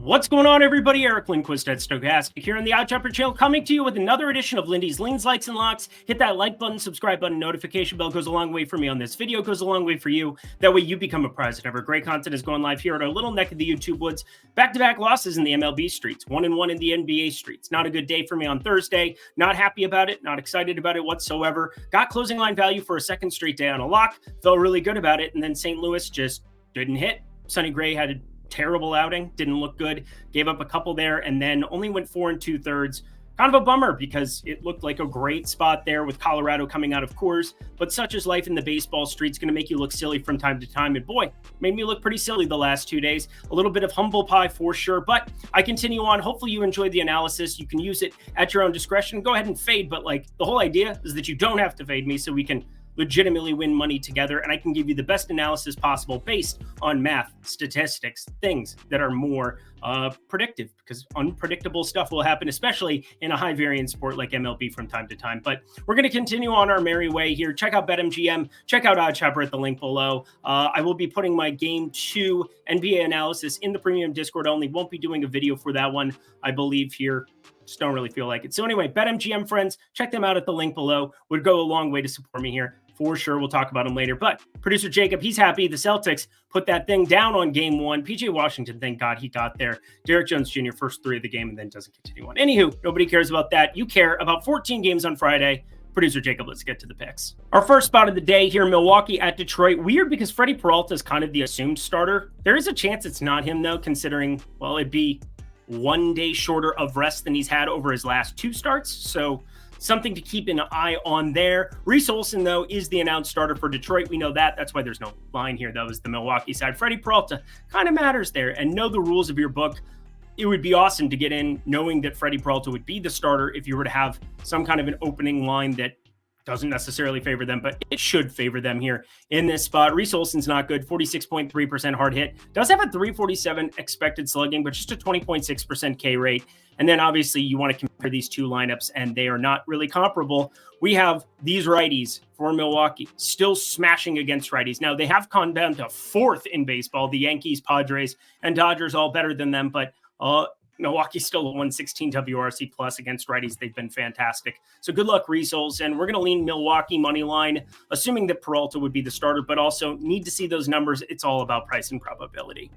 What's going on, everybody? Eric Lindquist at Stochastic here on the Oddchopper channel, coming to you with another edition of Lindy's Leans, Likes, and Locks. Hit that like button, subscribe button, notification bell goes a long way for me on this video, goes a long way for you. That way you become a prize ever. Great content is going live here at our little neck of the YouTube woods. Back-to-back losses in the MLB streets, 1-1 in the NBA streets. Not a good day for me on Thursday. Not happy about it, not excited about it whatsoever. Got closing line value for a second straight day on a lock. Felt really good about it, and then St. Louis just didn't hit. Sonny Gray had a terrible outing, didn't look good, gave up a couple there, and then only went 4 2/3. Kind of a bummer because it looked like a great spot there with Colorado coming out of Coors, but such is life in the baseball streets, going to make you look silly from time to time, and boy, made me look pretty silly the last 2 days. A little bit of humble pie for sure, but I continue on. Hopefully you enjoyed the analysis. You can use it at your own discretion. Go ahead and fade, but like the whole idea is that you don't have to fade me so we can legitimately win money together, and I can give you the best analysis possible based on math, statistics, things that are more predictive, because unpredictable stuff will happen, especially in a high variance sport like MLB from time to time. But we're going to continue on our merry way here. Check out BetMGM, check out Oddchopper at the link below. I will be putting my Game 2 NBA analysis in the premium Discord only. Won't be doing a video for that one, I believe, here. Just don't really feel like it. So anyway, BetMGM friends, check them out at the link below. Would go a long way to support me here. For sure, we'll talk about him later. But producer Jacob, he's happy. The Celtics put that thing down on game 1. PJ Washington, thank God he got there. Derek Jones Jr., first 3 of the game, and then doesn't continue on. Anywho, nobody cares about that. You care about 14 games on Friday. Producer Jacob, let's get to the picks. Our first spot of the day here, Milwaukee at Detroit. Weird because Freddie Peralta is kind of the assumed starter. There is a chance it's not him, though, considering, well, it'd be 1 day shorter of rest than he's had over his last 2 starts. So something to keep an eye on there. Reese Olson, though, is the announced starter for Detroit. We know that. That's why there's no line here. That was the Milwaukee side. Freddie Peralta kind of matters there. And know the rules of your book. It would be awesome to get in knowing that Freddie Peralta would be the starter if you were to have some kind of an opening line that doesn't necessarily favor them, but it should favor them here in this spot. Reese Olson's not good, 46.3% hard hit. Does have a 347 expected slugging, but just a 20.6% K rate. And then obviously you want to compare these two lineups, and they are not really comparable. We have these righties for Milwaukee still smashing against righties. Now, they have gone down to 4th in baseball. The Yankees, Padres, and Dodgers all better than them, but Milwaukee's still a 116 WRC plus against righties. They've been fantastic. So good luck, Reese Olson. We're going to lean Milwaukee money line, assuming that Peralta would be the starter, but also need to see those numbers. It's all about price and probability.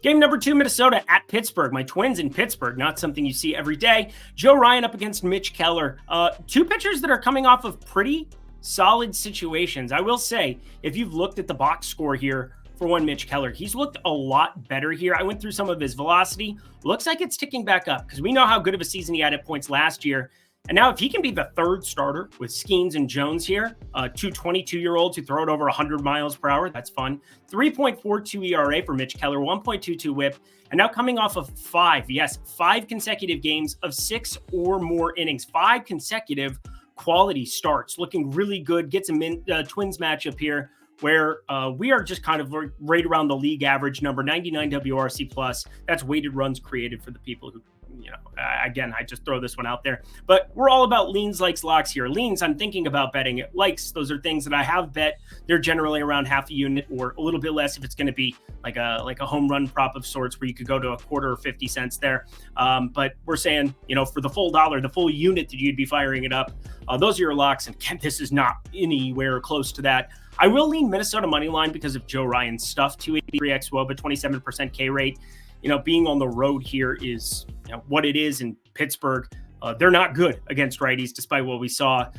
Game number 2, Minnesota at Pittsburgh. My Twins in Pittsburgh, not something you see every day. Joe Ryan up against Mitch Keller. 2 pitchers that are coming off of pretty solid situations. I will say, if you've looked at the box score here for one Mitch Keller, he's looked a lot better here. I went through some of his velocity. Looks like it's ticking back up because we know how good of a season he had at points last year. And now if he can be the 3rd starter with Skeens and Jones here, 2 22-year-olds who throw it over 100 miles per hour, that's fun. 3.42 ERA for Mitch Keller, 1.22 whip. And now coming off of 5 consecutive games of 6 or more innings, 5 consecutive quality starts, looking really good. Gets a Twins matchup here where we are just kind of right around the league average number, 99 WRC plus. That's weighted runs created for the people who, again, I just throw this one out there. But we're all about leans, likes, locks here. Leans, I'm thinking about betting it. Likes, those are things that I have bet. They're generally around half a unit or a little bit less if it's going to be like a home run prop of sorts where you could go to a quarter or 50 cents there. But we're saying, for the full dollar, the full unit that you'd be firing it up, those are your locks. And Kent, this is not anywhere close to that. I will lean Minnesota money line because of Joe Ryan's stuff. 283 xWOBA, but 27% K rate. Being on the road here is what it is in Pittsburgh. They're not good against righties, despite what we saw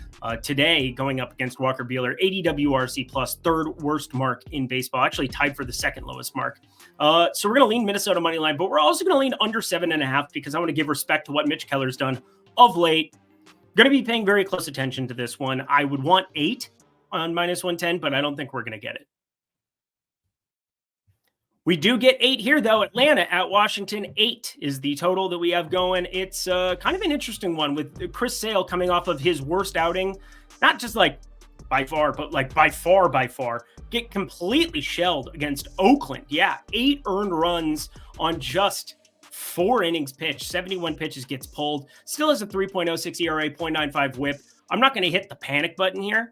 today going up against Walker Buehler. 80 WRC plus, 3rd worst mark in baseball, actually tied for the 2nd lowest mark. So we're going to lean Minnesota money line, but we're also going to lean under 7.5 because I want to give respect to what Mitch Keller's done of late. Going to be paying very close attention to this one. I would want 8 on -110, but I don't think we're going to get it. We do get 8 here, though. Atlanta at Washington, 8 is the total that we have going. It's kind of an interesting one with Chris Sale coming off of his worst outing. Not just like by far, but like by far. Get completely shelled against Oakland. Yeah, 8 earned runs on just 4 innings pitched. 71 pitches gets pulled. Still has a 3.06 ERA, 0.95 whip. I'm not going to hit the panic button here.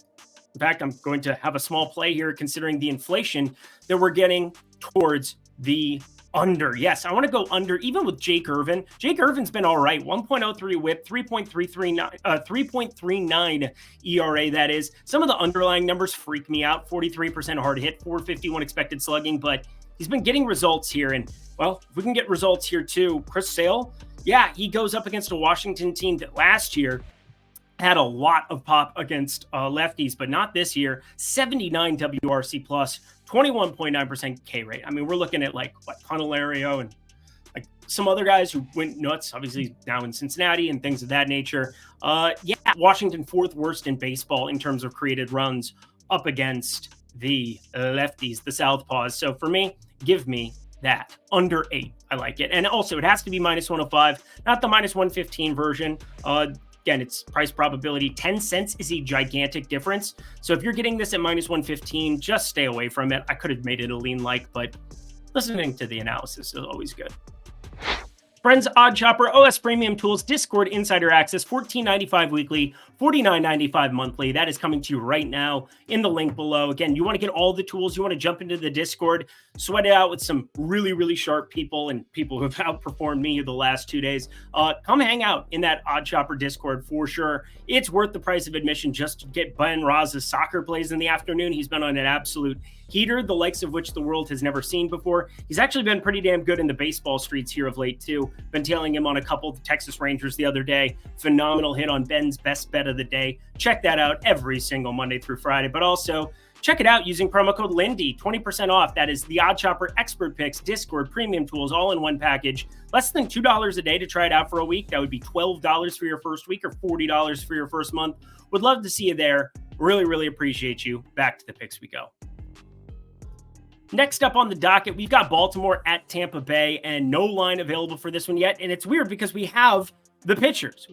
In fact, I'm going to have a small play here considering the inflation that we're getting towards the Under. Yes, I want to go under, even with Jake Irvin. Jake Irvin's been all right. 1.03 whip, 3.39 ERA, that is. Some of the underlying numbers freak me out. 43% hard hit, 451 expected slugging, but he's been getting results here. And, well, if we can get results here too. Chris Sale, yeah, he goes up against a Washington team that last year had a lot of pop against lefties, but not this year. 79 WRC plus, 21.9% K rate. I mean, we're looking at like what, Candelario and like some other guys who went nuts, obviously now in Cincinnati and things of that nature. Yeah, Washington 4th worst in baseball in terms of created runs up against the lefties, the southpaws. So for me, give me that under 8. I like it. And also it has to be minus 105, not the minus 115 version. Again, it's price probability. 10 cents is a gigantic difference. So if you're getting this at minus 115, just stay away from it. I could have made it a lean like, but listening to the analysis is always good. Friends, Odd Chopper, OS Premium Tools, Discord Insider Access, $14.95 weekly, $49.95 monthly. That is coming to you right now in the link below. Again, you want to get all the tools. You want to jump into the Discord, sweat it out with some really, really sharp people and people who have outperformed me the last 2 days. Come hang out in that Odd Chopper Discord for sure. It's worth the price of admission just to get Ben Raz's soccer plays in the afternoon. He's been on an absolute heater, the likes of which the world has never seen before. He's actually been pretty damn good in the baseball streets here of late, too. Been tailing him on a couple of the Texas Rangers the other day. Phenomenal hit on Ben's best bet of the day. Check that out every single Monday through Friday, but also check it out using promo code Lindy, 20% off. That is the Odd Chopper Expert Picks, Discord, Premium Tools, all in one package. Less than $2 a day to try it out for a week. That would be $12 for your first week or $40 for your first month. Would love to see you there. Really, really appreciate you. Back to the picks we go. Next up on the docket, we've got Baltimore at Tampa Bay, and no line available for this one yet. And it's weird because we have the pitchers.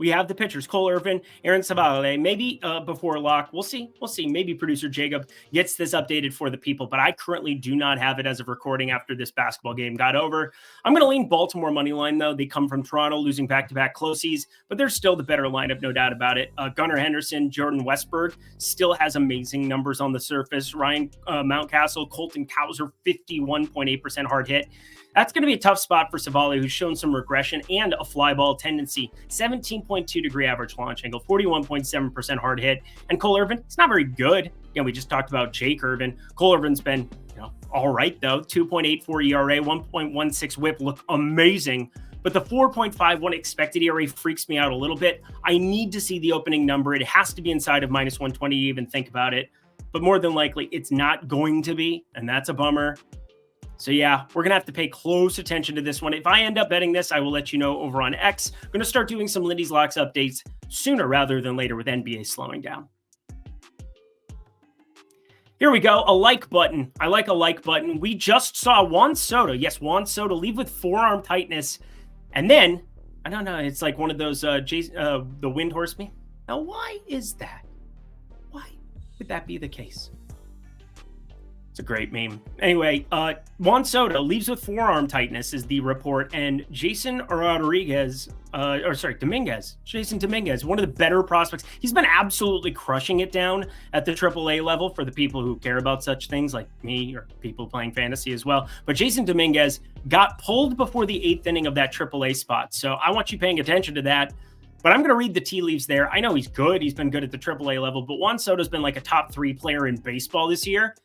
Cole Irvin, Aaron Savale, maybe before lock. We'll see. Maybe producer Jacob gets this updated for the people, but I currently do not have it as of recording after this basketball game got over. I'm going to lean Baltimore money line, though. They come from Toronto, losing back-to-back closies, but they're still the better lineup, no doubt about it. Gunnar Henderson, Jordan Westberg still has amazing numbers on the surface. Ryan Mountcastle, Colton Cowser, 51.8% hard hit. That's going to be a tough spot for Savale, who's shown some regression and a fly ball tendency. 17.2 degree average launch angle, 41.7% hard hit. And Cole Irvin, it's not very good. Again, we just talked about Jake Irvin. Cole Irvin's been, all right, though. 2.84 ERA, 1.16 whip, look amazing. But the 4.51 expected ERA freaks me out a little bit. I need to see the opening number. It has to be inside of minus 120 to even think about it. But more than likely, it's not going to be, and that's a bummer. So yeah, we're going to have to pay close attention to this one. If I end up betting this, I will let you know over on X. I'm going to start doing some Lindy's Locks updates sooner rather than later with NBA slowing down. Here we go, a like button. I like a like button. We just saw Juan Soto. Yes, Juan Soto leave with forearm tightness. And then, I don't know, it's like one of those, the wind horse meme. Now, why is that? Why would that be the case? It's a great meme. Anyway, Juan Soto leaves with forearm tightness is the report, and Jason Dominguez, one of the better prospects. He's been absolutely crushing it down at the AAA level for the people who care about such things like me or people playing fantasy as well. But Jason Dominguez got pulled before the 8th inning of that AAA spot. So I want you paying attention to that. But I'm going to read the tea leaves there. I know he's good. He's been good at the AAA level, but Juan Soto's been like a top 3 player in baseball this year.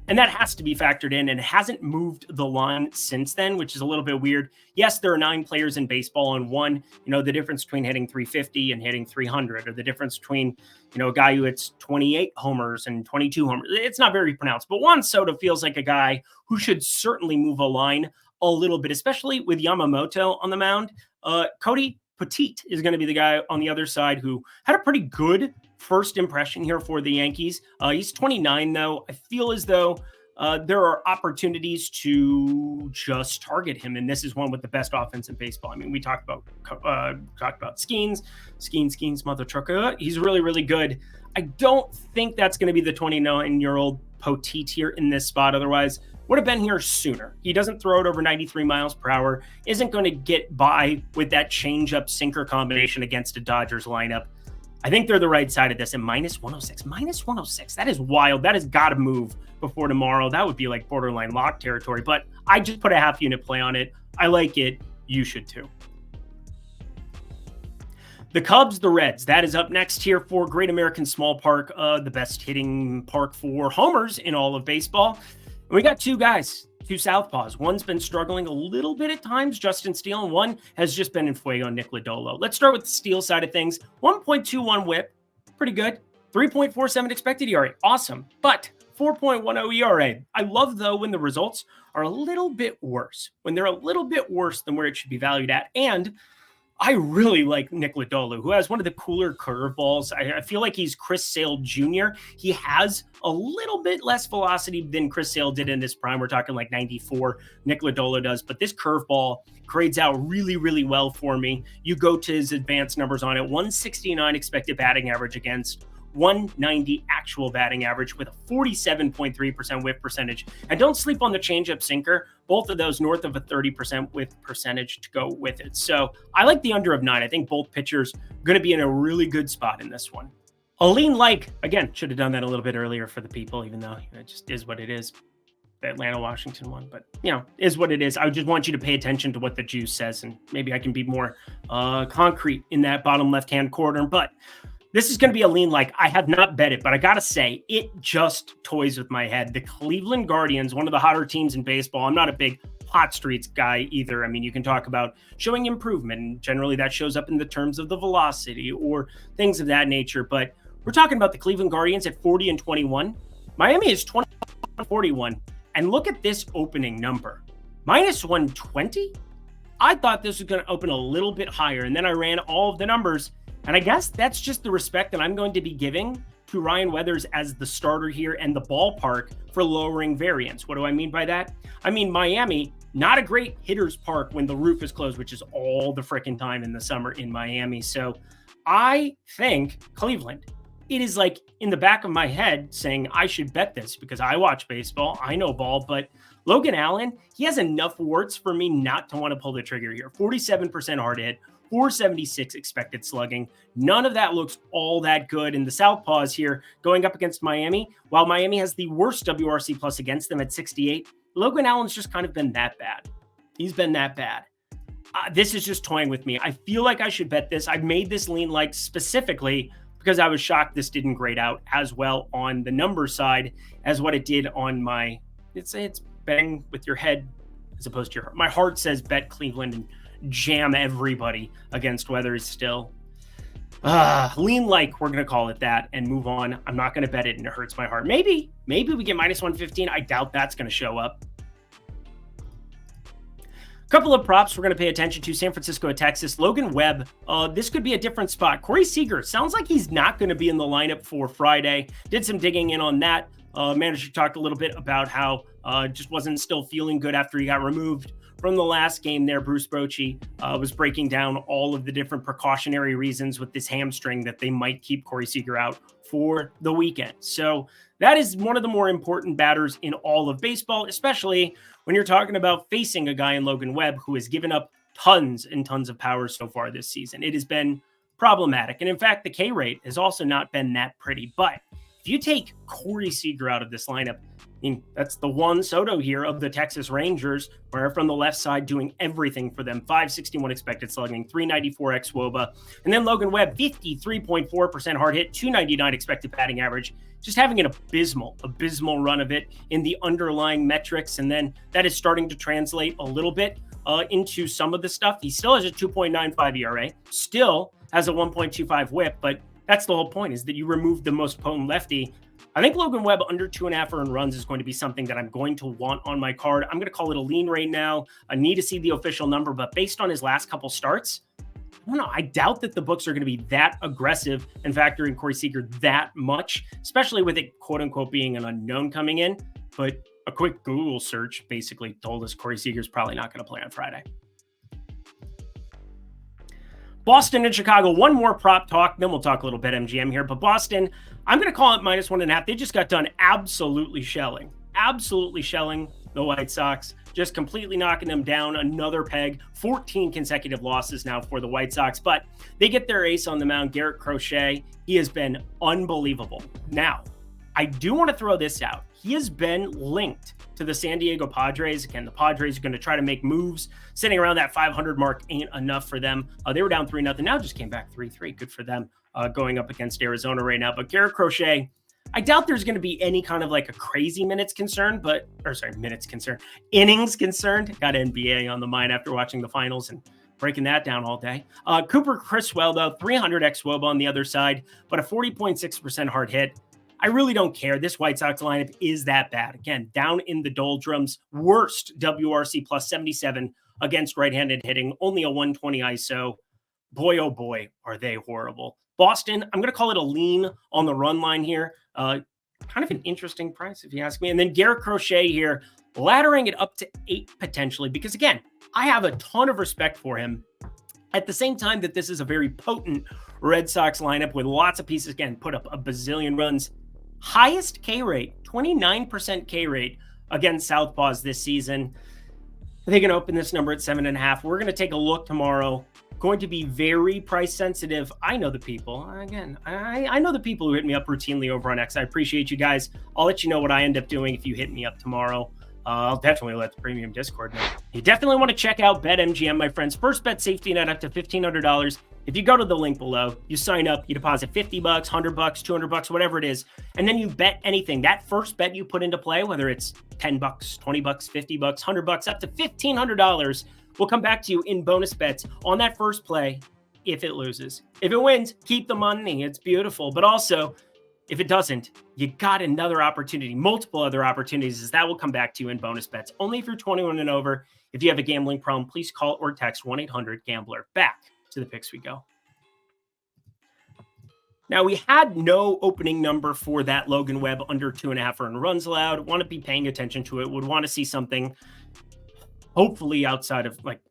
And that has to be factored in, and it hasn't moved the line since then, which is a little bit weird. Yes, there are 9 players in baseball, and one, the difference between hitting 350 and hitting 300, or the difference between, a guy who hits 28 homers and 22 homers. It's not very pronounced, but Juan Soto feels like a guy who should certainly move a line a little bit, especially with Yamamoto on the mound. Cody Petit is going to be the guy on the other side who had a pretty good first impression here for the Yankees. He's 29, though. I feel as though there are opportunities to just target him, and this is one with the best offense in baseball. I mean, we talked about Skeens, mother trucker. He's really, really good. I don't think that's going to be the 29-year-old Petit here in this spot. Otherwise, would have been here sooner. He doesn't throw it over 93 miles per hour, isn't going to get by with that change-up sinker combination against a Dodgers lineup. I think they're the right side of this. And minus 106, minus 106. That is wild. That has got to move before tomorrow. That would be like borderline lock territory. But I just put a half unit play on it. I like it. You should too. The Cubs, the Reds. That is up next here for Great American Small Park, the best hitting park for homers in all of baseball. And we got two guys, two southpaws. One's been struggling a little bit at times, Justin Steele, and one has just been in fuego, Nick Lodolo. Let's start with the Steele side of things. 1.21 whip, pretty good. 3.47 expected ERA, awesome. But 4.10 ERA. I love, though, when the results are a little bit worse, when they're a little bit worse than where it should be valued at. And I really like Nick Lodolo, who has one of the cooler curveballs. I feel like he's Chris Sale Jr. He has a little bit less velocity than Chris Sale did in his prime. We're talking like 94, Nick Lodolo does. But this curveball grades out really, really well for me. You go to his advanced numbers on it, 169 expected batting average against 190 actual batting average with a 47.3% whip percentage. And don't sleep on the changeup sinker. Both of those north of a 30% whip percentage to go with it. So I like the under of 9. I think both pitchers going to be in a really good spot in this one. A lean like, again, should have done that a little bit earlier for the people, even though it just is what it is. The Atlanta-Washington one, but is what it is. I just want you to pay attention to what the juice says, and maybe I can be more concrete in that bottom left-hand corner. But this is going to be a lean like. I have not bet it, but I got to say, it just toys with my head. The Cleveland Guardians, one of the hotter teams in baseball. I'm not a big hot streaks guy either. I mean, you can talk about showing improvement, and generally that shows up in the terms of the velocity or things of that nature. But we're talking about the Cleveland Guardians at 40-21. Miami is 20-41. And look at this opening number. Minus 120? I thought this was going to open a little bit higher, and then I ran all of the numbers. And I guess that's just the respect that I'm going to be giving to Ryan Weathers as the starter here and the ballpark for lowering variance. What do I mean by that? I mean, Miami, not a great hitter's park when the roof is closed, which is all the freaking time in the summer in Miami. So I think Cleveland, it is like in the back of my head saying I should bet this because I watch baseball, I know ball, but Logan Allen, he has enough warts for me not to want to pull the trigger here. 47% hard hit, 476 expected slugging. None of that looks all that good. In the Southpaws here going up against Miami, while Miami has the worst WRC plus against them at 68, Logan Allen's just kind of been that bad. He's been that bad. This is just toying with me. I feel like I should bet this. I made this lean like specifically because I was shocked this didn't grade out as well on the number side as what it did on my, it's betting with your head as opposed to your heart. My heart says bet Cleveland and jam everybody against Weathers still. Lean like, we're going to call it that and move on. I'm not going to bet it and it hurts my heart. Maybe we get minus 115. I doubt that's going to show up. Couple of props we're going to pay attention to. San Francisco at Texas. Logan Webb, this could be a different spot. Corey Seager, sounds like he's not going to be in the lineup for Friday. Did some digging in on that. Manager talked a little bit about how just wasn't still feeling good after he got removed from the last game there. Bruce Bochy was breaking down all of the different precautionary reasons with this hamstring that they might keep Corey Seager out for the weekend. So that is one of the more important batters in all of baseball, especially when you're talking about facing a guy in Logan Webb who has given up tons and tons of power so far this season. It has been problematic. And in fact, the K rate has also not been that pretty. But if you take Corey Seager out of this lineup, I mean, that's the Juan Soto here of the Texas Rangers, where from the left side doing everything for them. 561 expected slugging, 394 xWOBA. And then Logan Webb, 53.4% hard hit, 299 expected batting average. Just having an abysmal run of it in the underlying metrics. And then that is starting to translate a little bit into some of the stuff. He still has a 2.95 ERA, still has a 1.25 whip, but that's the whole point, is that you remove the most potent lefty. I think Logan Webb under 2.5 earned runs is going to be something that I'm going to want on my card. I'm going to call it a lean right now. I need to see the official number, but based on his last couple starts, I don't know. I doubt that the books are going to be that aggressive and factoring Corey Seager that much, especially with it, quote unquote, being an unknown coming in. But a quick Google search basically told us Corey Seager's probably not going to play on Friday. Boston and Chicago, one more prop talk, then we'll talk a little bit MGM here. But Boston, I'm going to call it minus 1.5. They just got done absolutely shelling the White Sox, just completely knocking them down another peg. 14 consecutive losses now for the White Sox, but they get their ace on the mound, Garrett Crochet. He has been unbelievable. Now, I do want to throw this out. He has been linked to the San Diego Padres. Again, the Padres are going to try to make moves. Sitting around that 500 mark ain't enough for them. They were down 3-0. Now just came back 3-3. Good for them going up against Arizona right now. But Garrett Crochet, I doubt there's going to be any kind of like a crazy innings concerned. Got NBA on the mind after watching the finals and breaking that down all day. Cooper Criswell, though, 300 xWOBA on the other side, but a 40.6% hard hit. I really don't care. This White Sox lineup is that bad. Again, down in the doldrums, worst WRC plus 77 against right-handed hitting, only a 120 ISO. Boy, oh boy, are they horrible. Boston, I'm going to call it a lean on the run line here. Kind of an interesting price, if you ask me. And then Garrett Crochet here, laddering it up to 8 potentially, because again, I have a ton of respect for him. At the same time that this is a very potent Red Sox lineup with lots of pieces, again, put up a bazillion runs. Highest K rate, 29% K rate against Southpaws this season. They can open this number at 7.5. We're going to take a look tomorrow. Going to be very price sensitive. I know the people. Again, I know the people who hit me up routinely over on X. I appreciate you guys. I'll let you know what I end up doing if you hit me up tomorrow. I'll definitely let the premium Discord know. You definitely want to check out BetMGM, my friends. First bet safety net up to $1,500. If you go to the link below, you sign up, you deposit $50, $100, $200, whatever it is, and then you bet anything. That first bet you put into play, whether it's $10, $20, $50, $100, up to $1,500, will come back to you in bonus bets on that first play if it loses. If it wins, keep the money. It's beautiful. But also, if it doesn't, you got another opportunity, multiple other opportunities, as that will come back to you in bonus bets. Only if you're 21 and over. If you have a gambling problem, please call or text 1-800-GAMBLER. Back to the picks we go. Now, we had no opening number for that Logan Webb under 2.5 earned runs allowed. Want to be paying attention to it. Would want to see something hopefully outside of, like,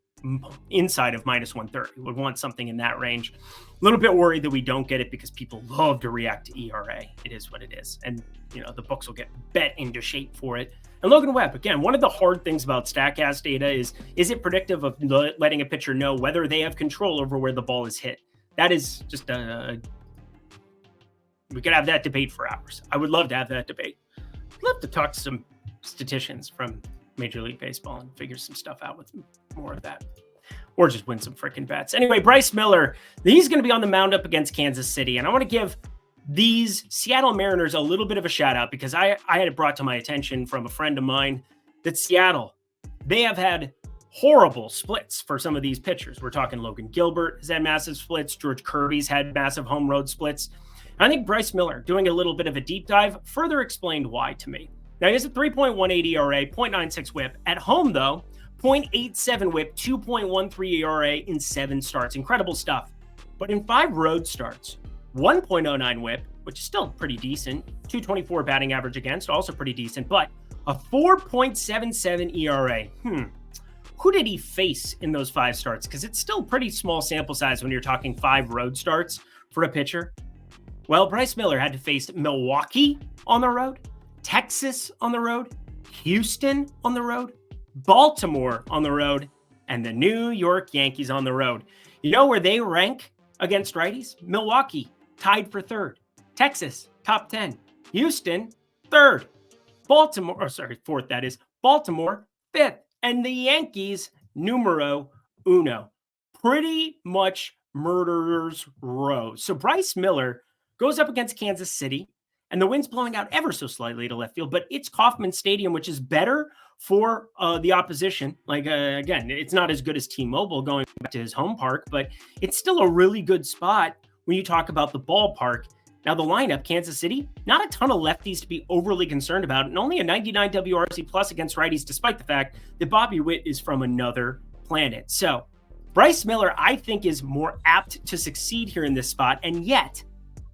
inside of minus 130. Would want something in that range. A little bit worried that we don't get it because people love to react to ERA. It is what it is. And, you know, the books will get bet into shape for it. And Logan Webb, again, one of the hard things about StatCast data is it predictive of letting a pitcher know whether they have control over where the ball is hit? That is just we could have that debate for hours. I would love to have that debate. I'd love to talk to some statisticians from Major League Baseball and figure some stuff out with more of that. Or just win some freaking bets. Anyway, Bryce Miller, he's going to be on the mound up against Kansas City. And I want to give these Seattle Mariners a little bit of a shout out because I had it brought to my attention from a friend of mine that Seattle, they have had horrible splits for some of these pitchers. We're talking Logan Gilbert has had massive splits. George Kirby's had massive home road splits. And I think Bryce Miller, doing a little bit of a deep dive, further explained why to me. Now, he has a 3.18 ERA, 0.96 whip. At home, though, 0.87 whip, 2.13 ERA in 7 starts. Incredible stuff. But in 5 road starts, 1.09 whip, which is still pretty decent. 224 batting average against, also pretty decent. But a 4.77 ERA. Who did he face in those 5 starts? Because it's still pretty small sample size when you're talking 5 road starts for a pitcher. Well, Bryce Miller had to face Milwaukee on the road, Texas on the road, Houston on the road, Baltimore on the road, and the New York Yankees on the road. You know where they rank against righties? Milwaukee, tied for 3rd. Texas, top 10. Houston, 3rd. Fourth, that is. Baltimore, 5th. And the Yankees, numero uno. Pretty much murderer's row. So Bryce Miller goes up against Kansas City, and the wind's blowing out ever so slightly to left field, but it's Kauffman Stadium, which is better for the opposition. Like, again, it's not as good as T-Mobile going back to his home park, but it's still a really good spot when you talk about the ballpark. Now, the lineup, Kansas City, not a ton of lefties to be overly concerned about, and only a 99 WRC plus against righties, despite the fact that Bobby Witt is from another planet. So Bryce Miller, I think, is more apt to succeed here in this spot, and yet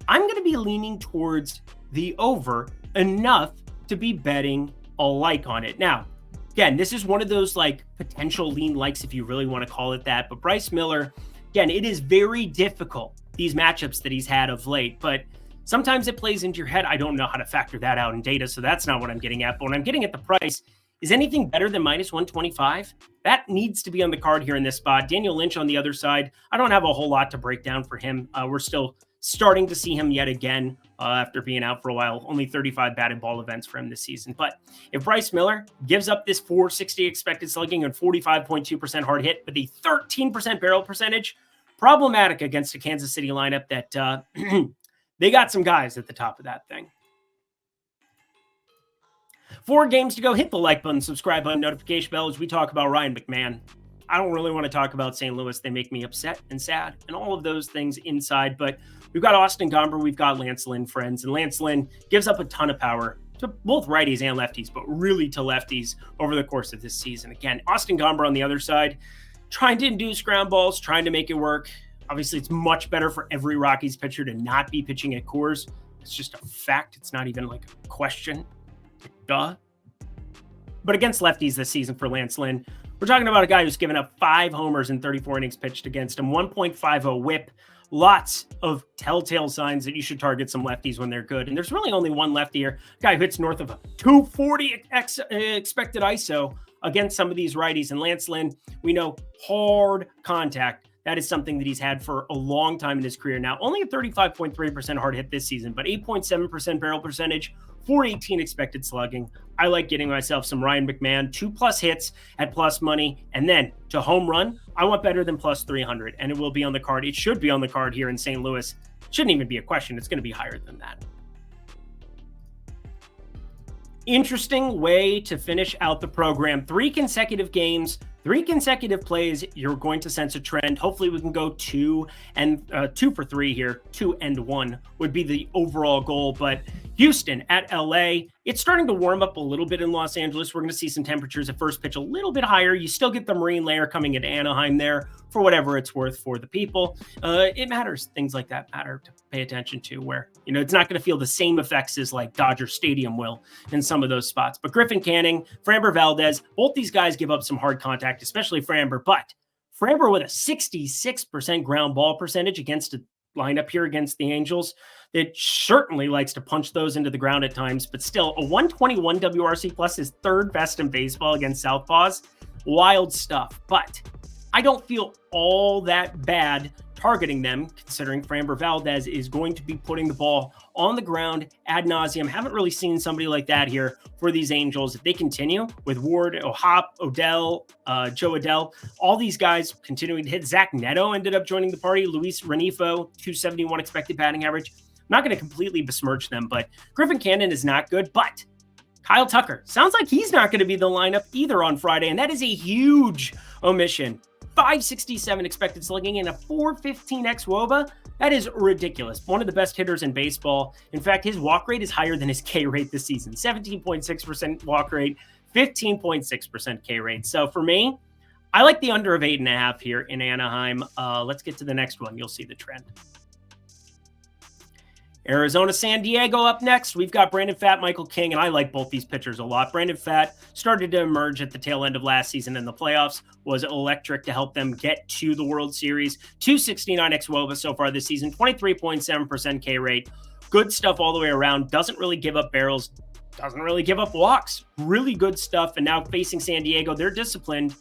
I'm going to be leaning towards the over enough to be betting a like on it. Now, again, this is one of those like potential lean likes, if you really want to call it that. But Bryce Miller, again, it is very difficult, these matchups that he's had of late, but sometimes it plays into your head. I don't know how to factor that out in data, so that's not what I'm getting at. But when I'm getting at the price, Is anything better than minus 125? That needs to be on the card here in this spot. Daniel Lynch on the other side, I don't have a whole lot to break down for him. We're still starting to see him yet again after being out for a while. Only 35 batted ball events for him this season. But if Bryce Miller gives up this 460 expected slugging and 45.2% hard hit with a 13% barrel percentage, problematic against a Kansas City lineup that they got some guys at the top of that thing. 4 games to go. Hit the like button, subscribe button, notification bell as we talk about Ryan McMahon. I don't really want to talk about St. Louis. They make me upset and sad and all of those things inside. But we've got Austin Gomber. We've got Lance Lynn, friends. And Lance Lynn gives up a ton of power to both righties and lefties, but really to lefties over the course of this season. Again, Austin Gomber on the other side, trying to induce ground balls, trying to make it work. Obviously, it's much better for every Rockies pitcher to not be pitching at Coors. It's just a fact. It's not even like a question. Duh. But against lefties this season for Lance Lynn, we're talking about a guy who's given up 5 homers in 34 innings pitched against him, 1.50 whip. Lots of telltale signs that you should target some lefties when they're good. And there's really only one lefty here. Guy who hits north of a 240 expected ISO against some of these righties. And Lance Lynn, we know hard contact. That is something that he's had for a long time in his career now. Only a 35.3% hard hit this season, but 8.7% barrel percentage, 418 expected slugging. I like getting myself some Ryan McMahon, 2+ hits at plus money. And then to home run, I want better than plus 300. And it will be on the card. It should be on the card here in St. Louis. Shouldn't even be a question. It's going to be higher than that. Interesting way to finish out the program. 3 consecutive games, 3 consecutive plays. You're going to sense a trend. Hopefully we can go 2 for 3 here. 2 and 1 would be the overall goal. But Houston at LA, it's starting to warm up a little bit in Los Angeles. We're going to see some temperatures at first pitch a little bit higher. You still get the marine layer coming into Anaheim there for whatever it's worth for the people. It matters. Things like that matter to pay attention to, where, you know, it's not going to feel the same effects as like Dodger Stadium will in some of those spots. But Griffin Canning, Framber Valdez, both these guys give up some hard contact, especially Framber. But Framber with a 66% ground ball percentage against a lineup here against the Angels that certainly likes to punch those into the ground at times, but still a 121 WRC plus is 3rd best in baseball against southpaws. Wild stuff. But I don't feel all that bad targeting them, considering Framber Valdez is going to be putting the ball on the ground ad nauseum. Haven't really seen somebody like that here for these Angels. If they continue with Ward, O'Hop, Odell, Joe Adell, all these guys continuing to hit. Zach Neto ended up joining the party. Luis Renifo, 271 expected batting average. I'm not going to completely besmirch them, but Griffin Cannon is not good. But Kyle Tucker sounds like he's not going to be the lineup either on Friday, and that is a huge omission. 567 expected slugging and a 415 xWOBA. That is ridiculous. One of the best hitters in baseball. In fact, his walk rate is higher than his K rate this season. 17.6% walk rate, 15.6% K rate. So for me, I like the under of 8.5 here in Anaheim. Let's get to the next one. You'll see the trend. Arizona, San Diego up next. We've got Brandon Pfaadt, Michael King, and I like both these pitchers a lot. Brandon Pfaadt started to emerge at the tail end of last season in the playoffs, was electric to help them get to the World Series. 269 xWOBA so far this season, 23.7% K rate. Good stuff all the way around. Doesn't really give up barrels, doesn't really give up walks. Really good stuff. And now facing San Diego, they're disciplined,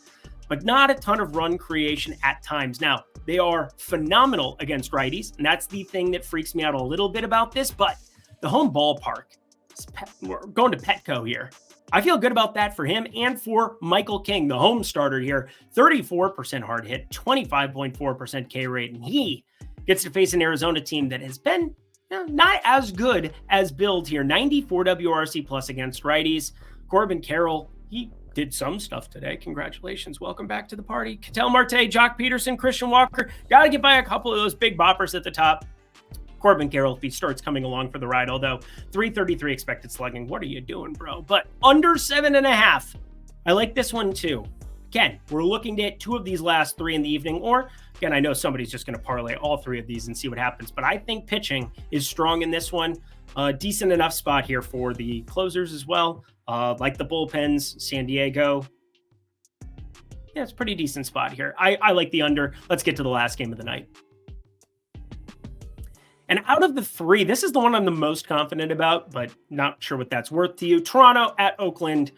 but not a ton of run creation at times. Now, they are phenomenal against righties, and that's the thing that freaks me out a little bit about this, but the home ballpark, we're going to Petco here. I feel good about that for him and for Michael King, the home starter here. 34% hard hit, 25.4% K rate, and he gets to face an Arizona team that has been not as good as billed here. 94 WRC plus against righties. Corbin Carroll, he did some stuff today. Congratulations. Welcome back to the party. Ketel Marte, Jock Peterson, Christian Walker. Got to get by a couple of those big boppers at the top. Corbin Carroll, if he starts coming along for the ride, although 333 expected slugging. What are you doing, bro? But under 7.5. I like this one too. Again, we're looking at 2 of these last 3 in the evening, or again, I know somebody's just going to parlay all 3 of these and see what happens, but I think pitching is strong in this one. Decent enough spot here for the closers as well. Like the bullpens, San Diego. Yeah, it's a pretty decent spot here. I like the under. Let's get to the last game of the night. And out of the 3, this is the one I'm the most confident about, but not sure what that's worth to you. Toronto at Oakland.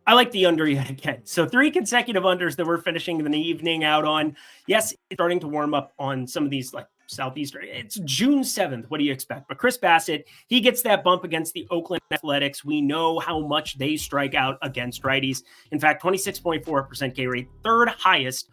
I like the under yet again. So 3 consecutive unders that we're finishing the evening out on. Yes, it's starting to warm up on some of these like Southeastern. It's June 7th. What do you expect? But Chris Bassett, he gets that bump against the Oakland Athletics. We know how much they strike out against righties. In fact, 26.4% K rate, third highest.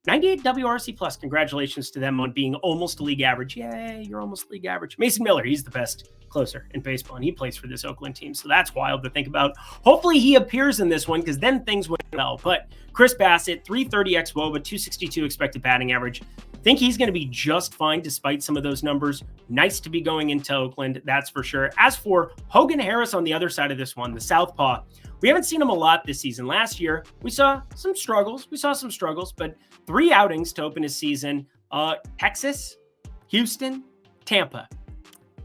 98 WRC plus. Congratulations to them on being almost league average. Yay, you're almost league average. Mason Miller, he's the best closer in baseball, and he plays for this Oakland team. So that's wild to think about. Hopefully he appears in this one because then things went well. But Chris Bassett, 330 xWOBA, 262 expected batting average. Think he's going to be just fine despite some of those numbers. Nice to be going into Oakland, that's for sure. As for Hogan Harris on the other side of this one, the southpaw, we haven't seen him a lot this season. Last year, we saw some struggles. But 3 outings to open his season. Texas, Houston, Tampa.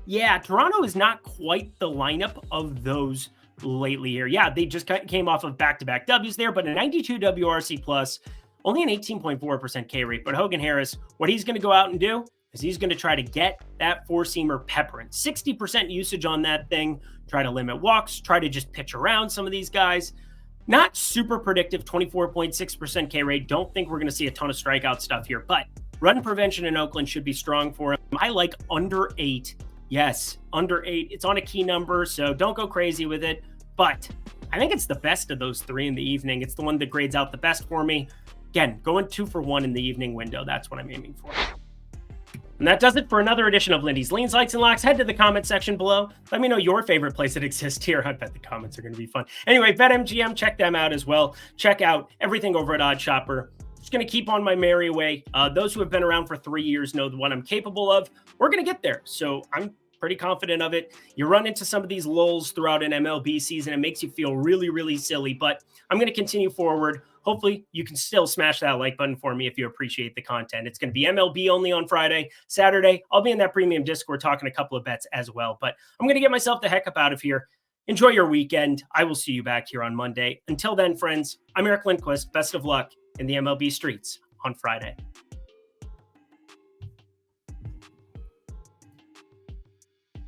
Yeah, Toronto is not quite the lineup of those lately here. Yeah, they just came off of back-to-back W's there, but a 92 WRC plus, only an 18.4% K rate. But Hogan Harris, what he's going to go out and do is he's going to try to get that four-seamer peppering. 60% usage on that thing. Try to limit walks. Try to just pitch around some of these guys. Not super predictive, 24.6% K rate. Don't think we're going to see a ton of strikeout stuff here, but run prevention in Oakland should be strong for him. I like under 8. Yes, under 8. It's on a key number, so don't go crazy with it. But I think it's the best of those 3 in the evening. It's the one that grades out the best for me. Again, going 2 for 1 in the evening window. That's what I'm aiming for. And that does it for another edition of Lindy's Leans, Likes, and Locks. Head to the comment section below. Let me know your favorite place that exists here. I bet the comments are going to be fun. Anyway, BetMGM, check them out as well. Check out everything over at OddsShopper. Just going to keep on my merry way. Those who have been around for 3 years know what I'm capable of. We're going to get there. So I'm pretty confident of it. You run into some of these lulls throughout an MLB season. It makes you feel really, really silly. But I'm going to continue forward. Hopefully, you can still smash that like button for me if you appreciate the content. It's going to be MLB only on Friday. Saturday, I'll be in that premium Discord talking a couple of bets as well. But I'm going to get myself the heck up out of here. Enjoy your weekend. I will see you back here on Monday. Until then, friends, I'm Eric Lindquist. Best of luck in the MLB streets on Friday.